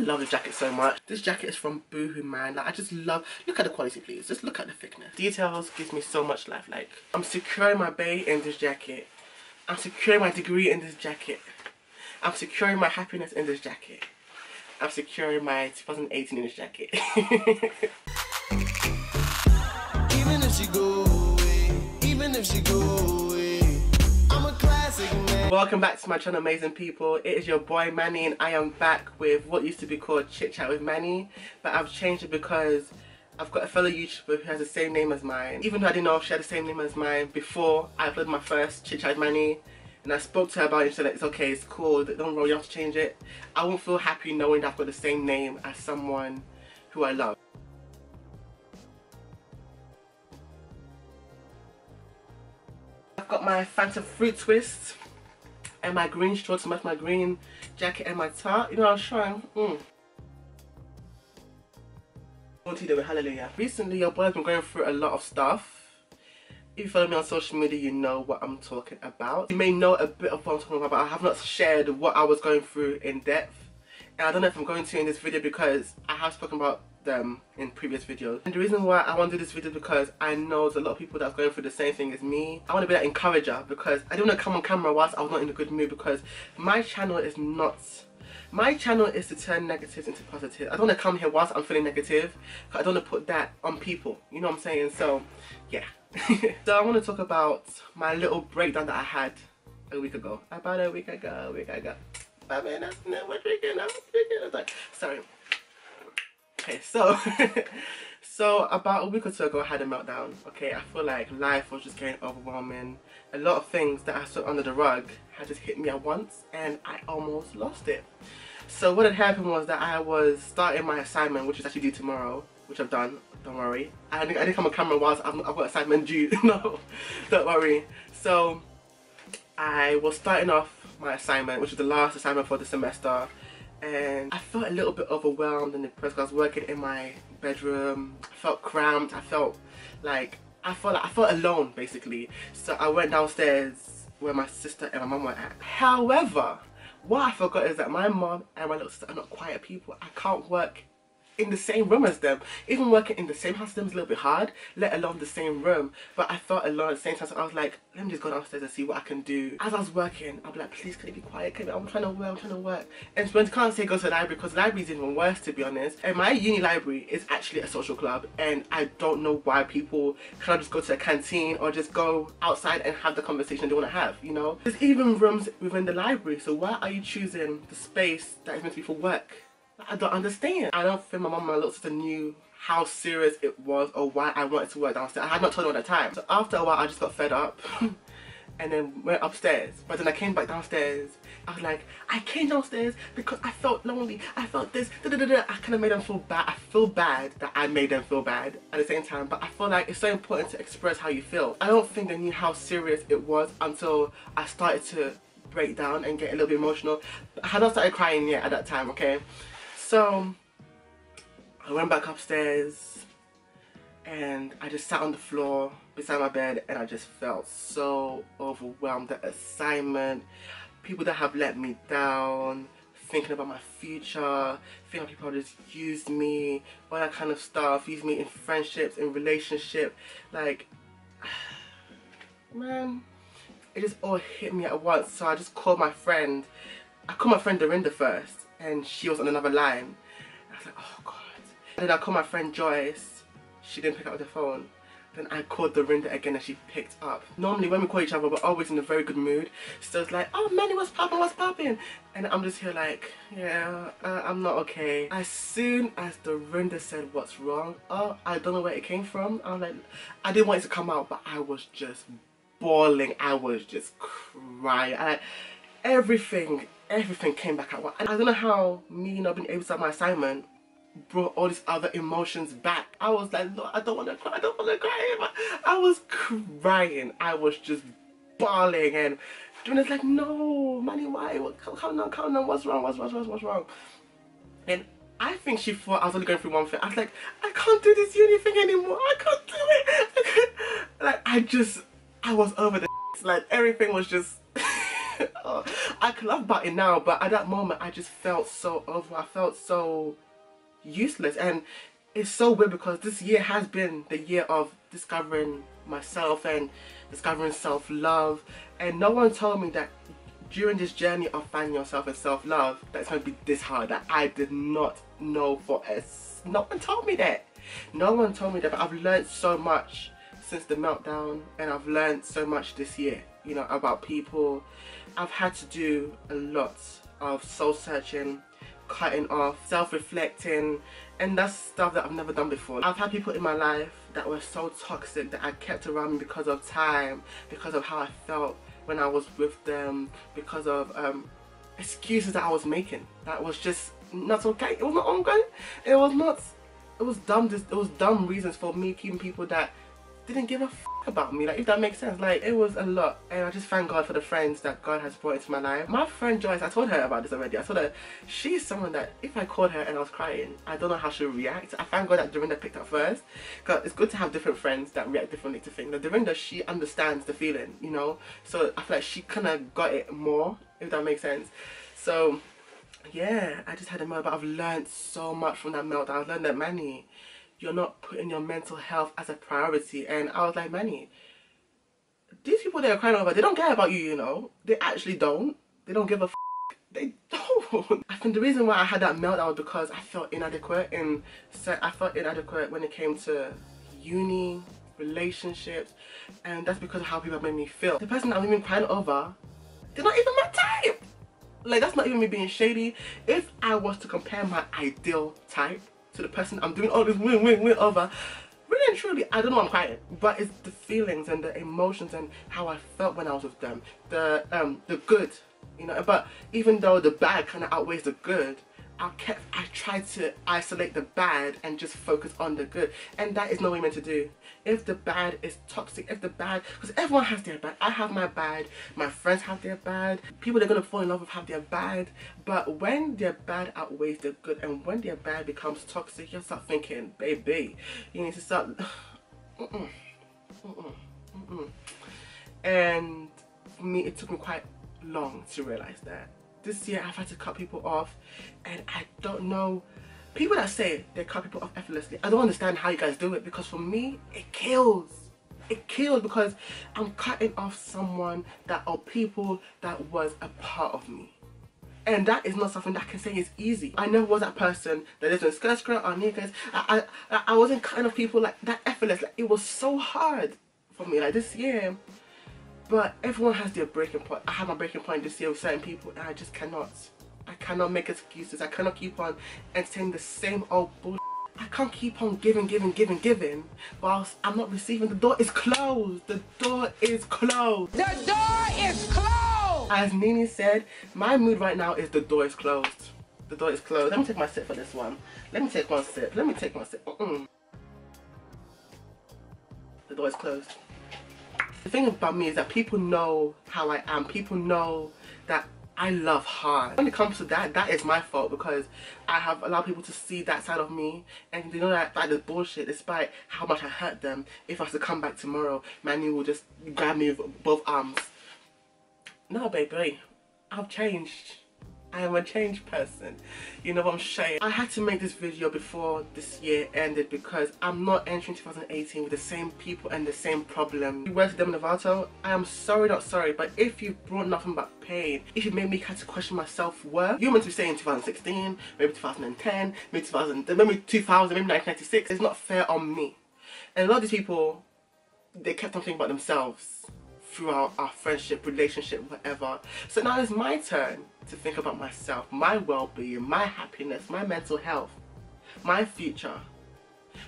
love this jacket so much. This jacket is from Boohoo, man. Like, I just love, look at the quality, please. Just look at the thickness. Details gives me so much life. Like, I'm securing my bae in this jacket. I'm securing my degree in this jacket. I'm securing my happiness in this jacket. I'm securing my 2018 in this jacket. Even if she go away, even if she go away, I'm a classic man. Welcome back to my channel, amazing people. It is your boy Manny, and I am back with what used to be called Chit Chat with Manny, but I've changed it because I've got a fellow YouTuber who has the same name as mine. Even though I didn't know if she had the same name as mine before I uploaded my first Chit Chat with Manny, and I spoke to her about it and she said, like, it's okay, it's cool, don't worry, you don't have to change it. I won't feel happy knowing that I've got the same name as someone who I love. I've got my Fanta fruit twist and my green shorts to match my green jacket and my top. You know, I was trying. Hallelujah. Recently, your boy has been going through a lot of stuff. If you follow me on social media, you know what I'm talking about. You may know a bit of what I'm talking about, but I have not shared what I was going through in depth. And I don't know if I'm going to in this video because I have spoken about them in previous videos. And the reason why I want to do this video is because I know there's a lot of people that's going through the same thing as me. I want to be that encourager because I don't want to come on camera whilst I was not in a good mood, because my channel is not... My channel is to turn negatives into positives. I don't want to come here whilst I'm feeling negative, because I don't want to put that on people. You know what I'm saying? So, yeah. So I want to talk about my little breakdown that I had a week ago. About a week ago. 5 minutes, no, we're drinking, sorry. Okay, so so about a week or two ago I had a meltdown. Okay, I feel like life was just getting overwhelming. A lot of things that I swept under the rug had just hit me at once and I almost lost it. So what had happened was that I was starting my assignment, which is actually due tomorrow, which I've done, don't worry. I didn't come on camera whilst I've got assignment due. No, don't worry. So I was starting off my assignment, which was the last assignment for the semester, and I felt a little bit overwhelmed and depressed because I was working in my bedroom. I felt cramped. I felt alone basically. So I went downstairs where my sister and my mum were at. However, what I forgot is that my mum and my little sister are not quiet people. I can't work in the same room as them. Even working in the same house as them is a little bit hard, let alone the same room. But I felt alone at the same time, so I was like, let me just go downstairs and see what I can do. As I was working, I'll be like, please can you be quiet? I'm trying to work. And when I can't say go to the library, because the library is even worse, to be honest. And my uni library is actually a social club, and I don't know why people cannot just go to a canteen or just go outside and have the conversation they want to have, you know? There's even rooms within the library, so why are you choosing the space that is meant to be for work? I don't understand. I don't think my mum and my little sister knew how serious it was or why I wanted to work downstairs. I had not told them at the time. So after a while I just got fed up and then went upstairs. But then I came back downstairs. I was like, I came downstairs because I felt lonely. I felt this, I kind of made them feel bad. I feel bad that I made them feel bad at the same time. But I feel like it's so important to express how you feel. I don't think they knew how serious it was until I started to break down and get a little bit emotional. I had not started crying yet at that time, okay? So I went back upstairs and I just sat on the floor beside my bed and I just felt so overwhelmed. The assignment, people that have let me down, thinking about my future, feeling like people just used me, all that kind of stuff, used me in friendships, in relationship, like, man, it just all hit me at once. So I just called my friend. I called my friend Dorinda first, and she was on another line. I was like, oh God. And then I called my friend Joyce. She didn't pick up the phone. Then I called Dorinda again and she picked up. Normally when we call each other, we're always in a very good mood. So it's like, oh Manny, what's poppin'? And I'm just here like, yeah, I'm not okay. As soon as Dorinda said what's wrong, oh, I don't know where it came from. I'm like, I didn't want it to come out, but I was just bawling. I was just crying. Everything came back at once. And I don't know how me not being able to start my assignment brought all these other emotions back. I was like, no, I don't want to cry, but I was crying. I was just bawling, and Jonah's like, no, Manny, why? Calm down, what's wrong? And I think she thought I was only going through one thing. I was like, I can't do this uni thing anymore. I can't do it. Like, I was over the like, everything was just Oh, I can laugh about it now, but at that moment I just felt so over. I felt so useless, and it's so weird because this year has been the year of discovering myself and discovering self-love, and no one told me that during this journey of finding yourself and self-love that it's going to be this hard. That I did not know for us. No one told me that. No one told me that, but I've learned so much since the meltdown, and I've learned so much this year, you know, about people. I've had to do a lot of soul searching, cutting off, self-reflecting, and that's stuff that I've never done before. I've had people in my life that were so toxic that I kept around me because of time, because of how I felt when I was with them, because of excuses that I was making that was just not okay. It was not ongoing. It was not. It was dumb. It was dumb reasons for me keeping people that didn't give a f about me, like, if that makes sense. Like, it was a lot, and I just thank God for the friends that God has brought into my life. My friend Joyce, I told her about this already. I told her she's someone that if I called her and I was crying, I don't know how she'll react. I thank God that Dorinda picked up first, because it's good to have different friends that react differently to things. Like, Dorinda, she understands the feeling, you know, so I feel like she kind of got it more, if that makes sense. So yeah, I just had a meltdown, but I've learned so much from that meltdown. I've learned that, Manny, you're not putting your mental health as a priority. And I was like, Manny, these people that are crying over, they don't care about you, you know. They actually don't. They don't give a f. They don't. I think the reason why I had that meltdown was because I felt inadequate. And so I felt inadequate when it came to uni, relationships. And that's because of how people made me feel. The person that I'm even crying over, they're not even my type. Like, that's not even me being shady. If I was to compare my ideal type to the person I'm doing all this win over, really and truly, I don't know why I'm crying, but it's the feelings and the emotions and how I felt when I was with them, the good, you know. But even though the bad kind of outweighs the good, I tried to isolate the bad and just focus on the good, and that is not what we're meant to do. If the bad is toxic, if the bad, because everyone has their bad. I have my bad, my friends have their bad, people they're gonna fall in love with have their bad. But when their bad outweighs the good, and when their bad becomes toxic, you start thinking, baby, you need to start. And for me, it took me quite long to realize that. This year I've had to cut people off, and I don't know, people that say they cut people off effortlessly, I don't understand how you guys do it, because for me it kills. It kills, because I'm cutting off someone that, or people that was a part of me, and that is not something that I can say is easy. I never was that person that lives in skirt or niggas. I wasn't cutting off people like that effortless. Like, it was so hard for me, like, this year. But everyone has their breaking point. I had my breaking point this year with certain people, and I just cannot. I cannot make excuses. I cannot keep on entertaining the same old bullshit. I can't keep on giving whilst I'm not receiving. The door is closed. The door is closed. The door is closed! As Nini said, my mood right now is the door is closed. The door is closed. Let me take my sip for this one. Let me take one sip. Let me take one sip. The door is closed. The thing about me is that people know how I am. People know that I love hard. When it comes to that, that is my fault, because I have allowed people to see that side of me, and they know that that is bullshit. Despite how much I hurt them, if I was to come back tomorrow, Manny will just grab me with both arms. No, baby, I've changed. I am a changed person. You know what I'm saying? I had to make this video before this year ended, because I'm not entering 2018 with the same people and the same problem. You went to Demi Lovato, I am sorry, not sorry, but if you brought nothing but pain, if you made me have to question my self-worth, you're meant to be saying 2016, maybe 2010, maybe 2000, maybe 2000, maybe 1996. It's not fair on me. And a lot of these people, they kept on thinking about themselves throughout our friendship, relationship, whatever. So now it's my turn to think about myself, my well-being, my happiness, my mental health, my future.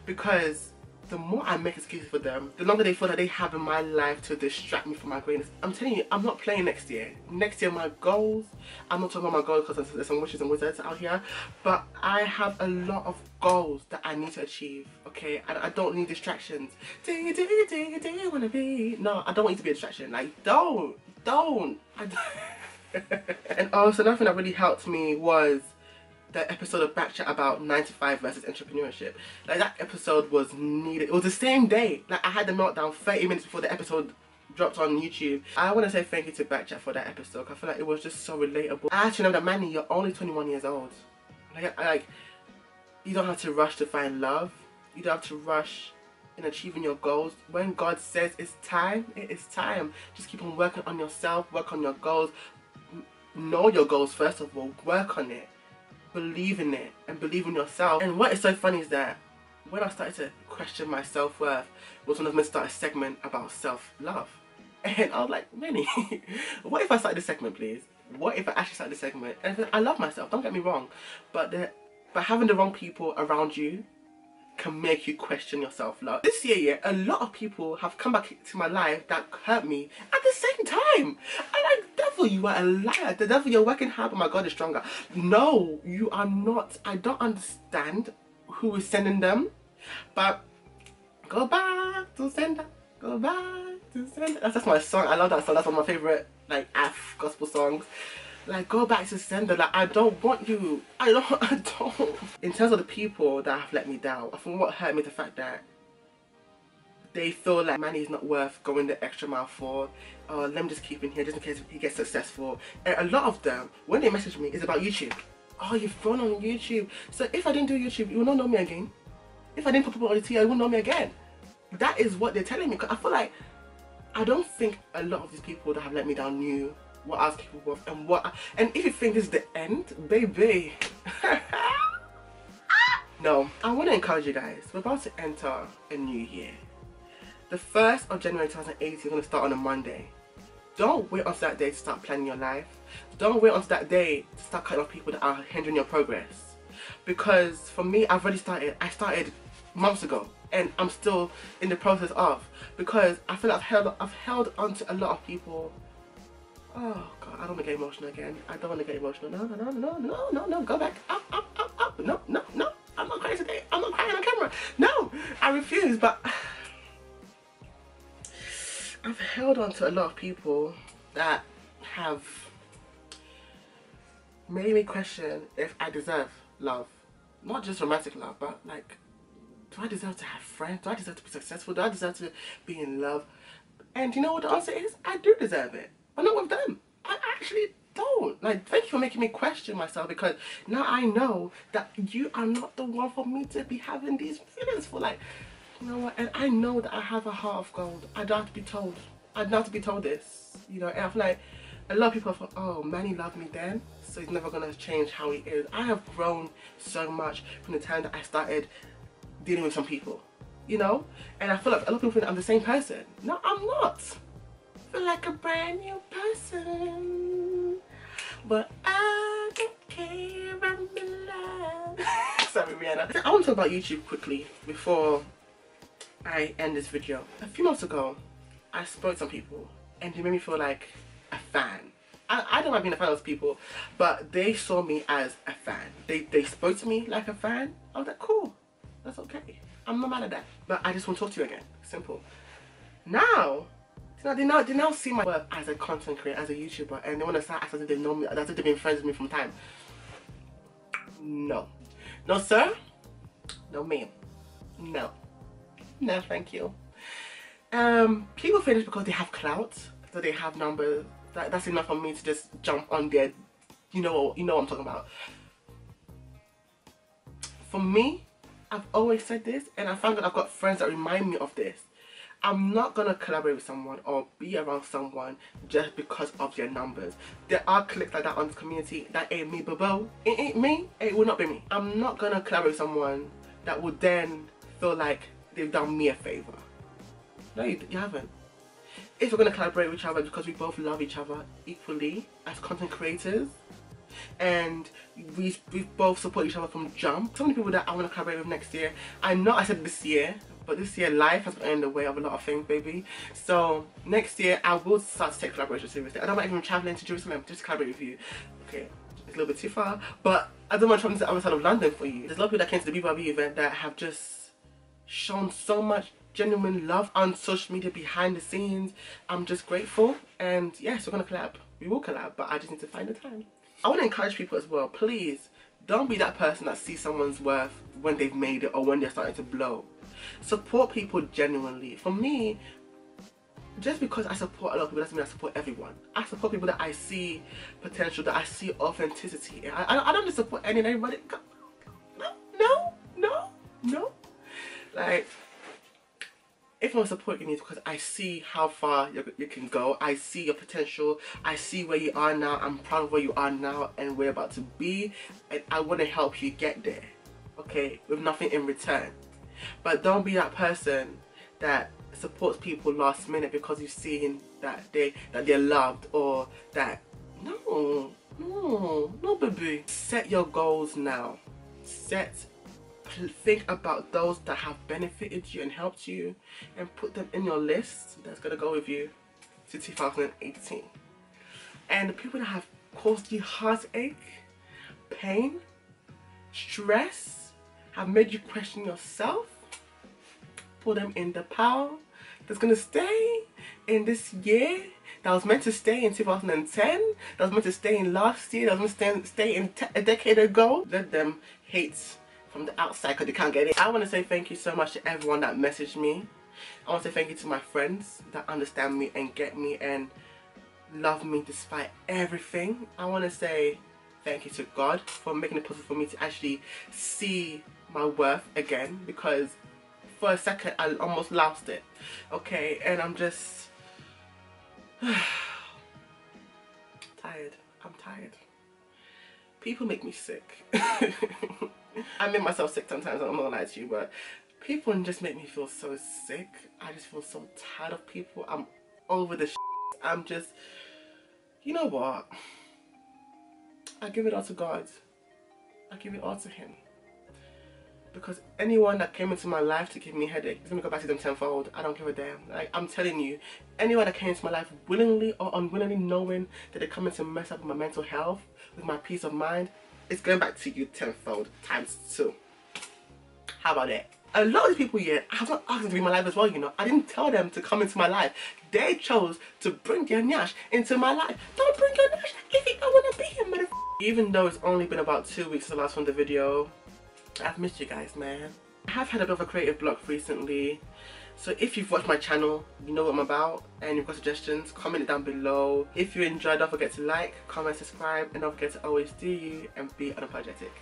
Because the more I make excuses for them, the longer they feel that they have in my life to distract me from my greatness. I'm telling you, I'm not playing next year. Next year, my goals, I'm not talking about my goals because there's some witches and wizards out here, but I have a lot of goals that I need to achieve, okay? I don't need distractions. Do you wanna be? No, I don't want you to be a distraction. Like, don't. And also, another thing that really helped me was the episode of Backchat about 9 to 5 versus entrepreneurship. Like, that episode was needed. It was the same day. Like, I had the meltdown 30 minutes before the episode dropped on YouTube. I want to say thank you to Backchat for that episode. I feel like it was just so relatable. I actually know that, Manny, you're only 21 years old. Like, you don't have to rush to find love. You don't have to rush in achieving your goals. When God says it's time, it is time. Just keep on working on yourself, work on your goals. Know your goals first of all, work on it, believe in it, and believe in yourself. And what is so funny is that when I started to question my self-worth was when I was meant to start a segment about self-love. And I was like, Manny, what if I started this segment, please? What if I actually started this segment? And I love myself, don't get me wrong, but having the wrong people around you can make you question your self-love. This year, yeah, a lot of people have come back to my life that hurt me at the same time. I'm like, devil, you are a liar. The devil, you're working hard, but my God is stronger. No, you are not. I don't understand who is sending them, but go back to sender, go back to sender. That's my song. I love that song. That's one of my favorite like gospel songs. Like, go back to sender. Like, I don't want you. I don't. In terms of the people that have let me down, I think what hurt me is the fact that they feel like Manny is not worth going the extra mile for. Let me just keep him here just in case he gets successful. And a lot of them, when they message me, it's about YouTube. Oh, you've grown on YouTube. So if I didn't do YouTube, you will not know me again. If I didn't pop up on the TV, you won't know me again. That is what they're telling me. Because I feel like, I don't think a lot of these people that have let me down knew what I was capable of and if you think this is the end, baby. No, I want to encourage you guys. We're about to enter a new year. The 1st of January 2018 is going to start on a Monday. Don't wait until that day to start planning your life. Don't wait until that day to start cutting off people that are hindering your progress. Because for me, I've already started. I started months ago and I'm still in the process of, because I feel like I've held on to a lot of people. Oh God, I don't want to get emotional again. I don't want to get emotional. No, go back. Up. No. I'm not crying today. I'm not crying on camera. No, I refuse. But I've held on to a lot of people that have made me question if I deserve love. Not just romantic love, but like, do I deserve to have friends? Do I deserve to be successful? Do I deserve to be in love? And you know what the answer is? I do deserve it. But not with them. I actually don't. Like, thank you for making me question myself, because now I know that you are not the one for me to be having these feelings for. Like, you know what? And I know that I have a heart of gold. I don't have to be told. I don't have to be told this. You know, and I feel like a lot of people have thought, oh, Manny loved me then, so he's never going to change how he is. I have grown so much from the time that I started dealing with some people, you know? And I feel like a lot of people think I'm the same person. No, I'm not. I feel like a brand new person, but I don't care about my life. Sorry, Rihanna. I want to talk about YouTube quickly before I end this video. A few months ago, I spoke to some people and they made me feel like a fan. I don't mind being a fan of those people, but they saw me as a fan. They spoke to me like a fan. I was like, cool, that's okay. I'm not mad at that. But I just want to talk to you again. Simple. Now, they now see my work as a content creator, as a YouTuber, and they want to start acting as if they know me, as if they've been friends with me from time. No. No, sir. No, ma'am. No. No, thank you. People finish because they have clout, so they have numbers. That's enough for me to just jump on there. You know what I'm talking about. For me, I've always said this, and I found that I've got friends that remind me of this. I'm not gonna collaborate with someone or be around someone just because of their numbers. There are cliques like that on this community. That ain't me, boo. It ain't me. It will not be me. I'm not gonna collaborate with someone that would then feel like they've done me a favor. No, you haven't. If we're gonna collaborate with each other because we both love each other equally as content creators, and we both support each other from jump. So many people that I want to collaborate with next year. I know I said this year, but this year life has been in the way of a lot of things, baby. So next year I will start to take collaboration seriously. I don't mind even traveling to Jerusalem just to collaborate with you. Okay, it's a little bit too far, but I don't mind traveling to the other side of London for you. There's a lot of people that came to the BBRB event that have just shown so much genuine love on social media behind the scenes. I'm just grateful, and yes, we're gonna collab. We will collab, but I just need to find the time. I want to encourage people as well, please don't be that person that sees someone's worth when they've made it or when they're starting to blow. Support people genuinely. For me, just because I support a lot of people doesn't mean I support everyone. I support people that I see potential, that I see authenticity in. I don't just support any and everybody. No. Like, if I want to support you, it's because I see how far you can go. I see your potential. I see where you are now. I'm proud of where you are now and where you're about to be. And I want to help you get there. Okay? With nothing in return. But don't be that person that supports people last minute because you've seen that they're loved, or that no, baby. Set your goals now. Think about those that have benefited you and helped you, and put them in your list that's gonna go with you to 2018. And the people that have caused you heartache, pain, stress, have made you question yourself, put them in the pile that's gonna stay in this year, that was meant to stay in 2010, that was meant to stay in last year, that was meant to stay in a decade ago. Let them hate from the outside because they can't get it. I want to say thank you so much to everyone that messaged me. I want to say thank you to my friends that understand me and get me and love me despite everything. I want to say thank you to God for making it possible for me to actually see my worth again, because for a second I almost lost it. Okay, and I'm just tired. I'm tired. People make me sick. I make myself sick sometimes, I'm not gonna lie to you, but people just make me feel so sick. I just feel so tired of people. I'm over the shit. I'm just, you know what? I give it all to God. I give it all to Him. Because anyone that came into my life to give me a headache is gonna go back to them tenfold. I don't give a damn. Like, I'm telling you, anyone that came into my life willingly or unwillingly, knowing that they're coming to mess up with my mental health, with my peace of mind, it's going back to you tenfold times 2. How about that? A lot of these people, yeah, I have not asked them to be in my life as well, you know. I didn't tell them to come into my life. They chose to bring their nyash into my life. Don't bring your nyash if you don't want to be here, motherfucker. Even though it's only been about 2 weeks since the last filmed the video, I've missed you guys, man. I have had a bit of a creative block recently. So if you've watched my channel, you know what I'm about, and you've got suggestions, comment it down below. If you enjoyed, don't forget to like, comment, subscribe, and don't forget to always do you and be unapologetic.